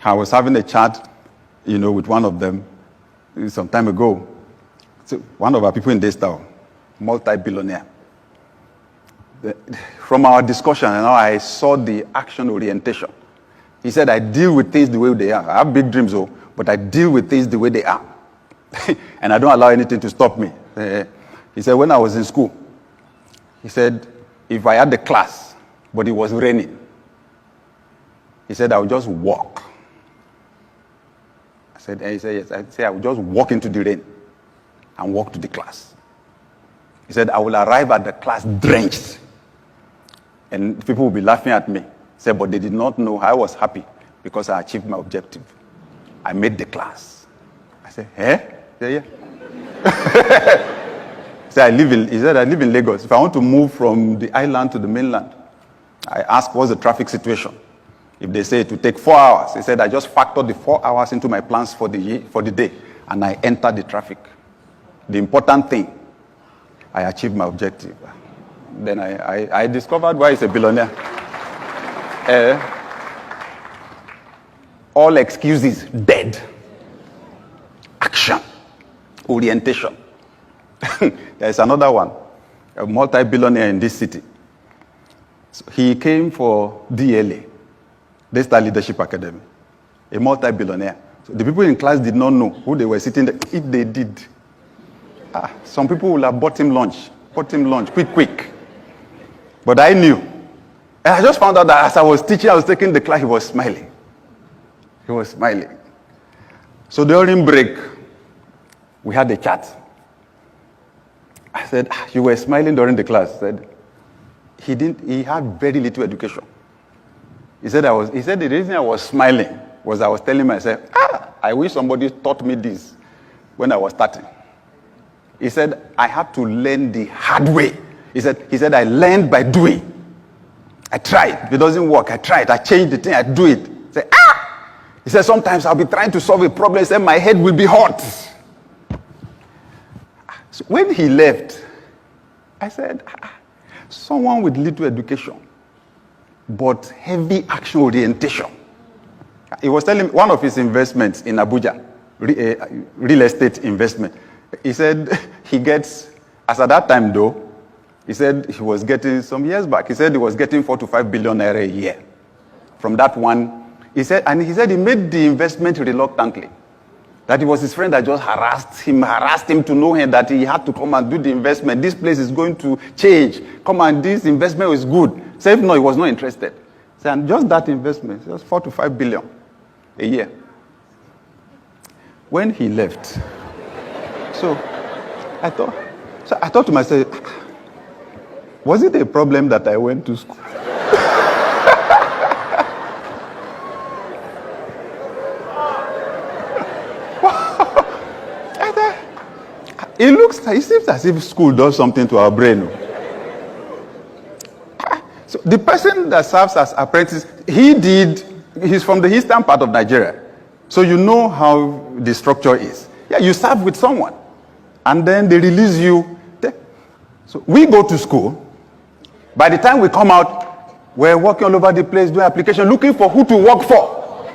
I was having a chat, with one of them some time ago. So one of our people in this town, multi-billionaire. From our discussion, I saw the action orientation. He said, I deal with things the way they are. I have big dreams, but I deal with things the way they are. And I don't allow anything to stop me. He said, when I was in school, he said, if I had a class, but it was raining, he said, I would just walk. He said, yes. I said, I would just walk into the rain and walk to the class. He said, I will arrive at the class drenched. And people will be laughing at me. He said, but they did not know I was happy because I achieved my objective. I made the class. I said, eh? He said, yeah. He said, I live in Lagos. If I want to move from the island to the mainland, I ask, what's the traffic situation? If they say it will take 4 hours, he said, I just factor the 4 hours into my plans for the day, and I enter the traffic. The important thing, I achieved my objective. Then I discovered why he's a billionaire. All excuses, dead. Action, orientation. There's another one, a multi-billionaire in this city. So he came for DLA, Daystar Leadership Academy, a multi-billionaire. So the people in class did not know who they were sitting there. If they did, some people will have bought him lunch, quick. But I knew. And I just found out that as I was teaching, I was taking the class, he was smiling. So during break, we had a chat. I said, you were smiling during the class. He said, he had very little education. He said the reason I was smiling was I was telling myself, I wish somebody taught me this when I was starting. He said, I had to learn the hard way. He said, I learned by doing. I tried. If it doesn't work, I tried. I changed the thing, I do it. He said, sometimes I'll be trying to solve a problem. He said, my head will be hot. So when he left, I said, someone with little education, but heavy action orientation. He was telling me one of his investments in Abuja, real estate investment. He said he gets, as at that time though, he said he was getting, some years back, he said he was getting 4 to 5 billion naira a year. From that one, he said he made the investment reluctantly. That it was his friend that just harassed him to know him that he had to come and do the investment. This place is going to change. Come and this investment is good. So if no, he was not interested. So, and just that investment, just 4 to 5 billion a year. When he left, so I thought to myself, was it a problem that I went to school? It seems as if school does something to our brain. So the person that serves as apprentice, he's from the eastern part of Nigeria. So you know how the structure is. Yeah, you serve with someone, and then they release you. So we go to school. By the time we come out, we're walking all over the place, doing application, looking for who to work for.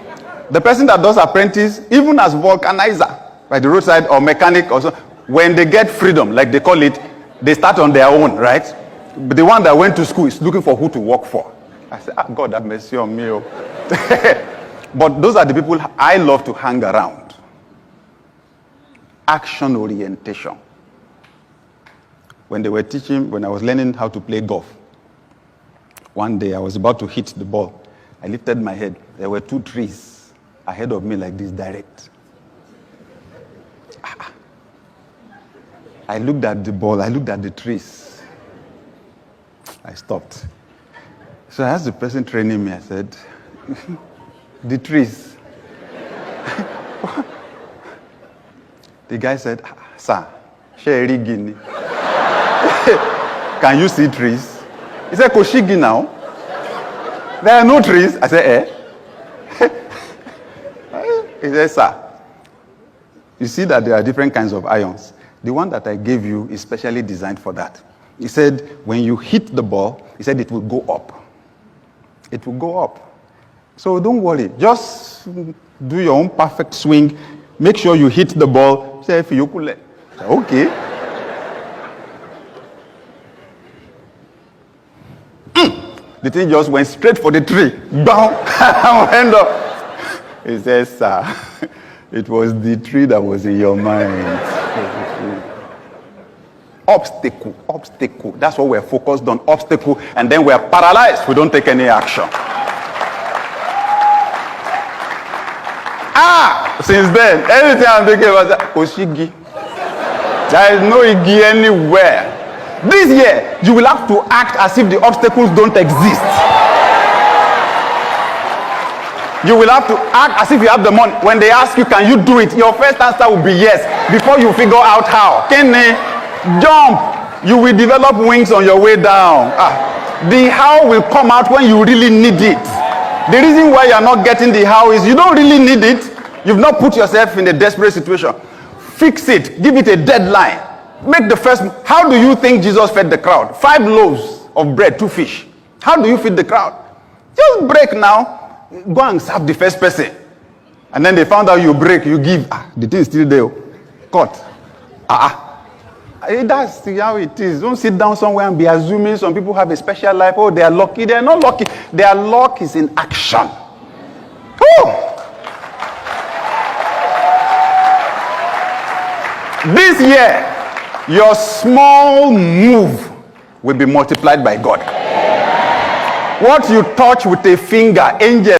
The person that does apprentice, even as vulcanizer, by the roadside or mechanic or so, when they get freedom, like they call it, they start on their own, right? But the one that went to school is looking for who to work for. I said, God have mercy on me. But those are the people I love to hang around. Action orientation. When they were teaching, when I was learning how to play golf, one day I was about to hit the ball. I lifted my head. There were 2 trees ahead of me like this, direct. I looked at the ball, I looked at the trees. I stopped. So I asked the person training me, I said, the trees. The guy said, sir, Sherry Guinea. Can you see trees? He said, Koshigi now. There are no trees. I said, He said, sir, you see that there are different kinds of ions. The one that I gave you is specially designed for that. He said, when you hit the ball, he said it will go up. It will go up. So don't worry. Just do your own perfect swing. Make sure you hit the ball. Say, okay. The thing just went straight for the tree. Bam! Went up. He says, sir, it was the tree that was in your mind. Obstacle. That's what we're focused on, obstacle. And then we're paralyzed. We don't take any action. Since then, everything I'm thinking about Oshigi. There is no Igi anywhere. This year, you will have to act as if the obstacles don't exist. You will have to act as if you have the money. When they ask you, can you do it? Your first answer will be yes, before you figure out how. Kenny, jump. You will develop wings on your way down. The how will come out when you really need it. The reason why you are not getting the how is you don't really need it. You've not put yourself in a desperate situation. Fix it. Give it a deadline. Make the first. How do you think Jesus fed the crowd? 5 loaves of bread, 2 fish. How do you feed the crowd? Just break now. Go and serve the first person. And then they found out you break, you give. The thing is still there. Cut. That's how it is. Don't sit down somewhere and be assuming some people have a special life. Oh, they are lucky. They are not lucky. Their luck is in action. Oh! This year, your small move will be multiplied by God. What you touch with a finger, angels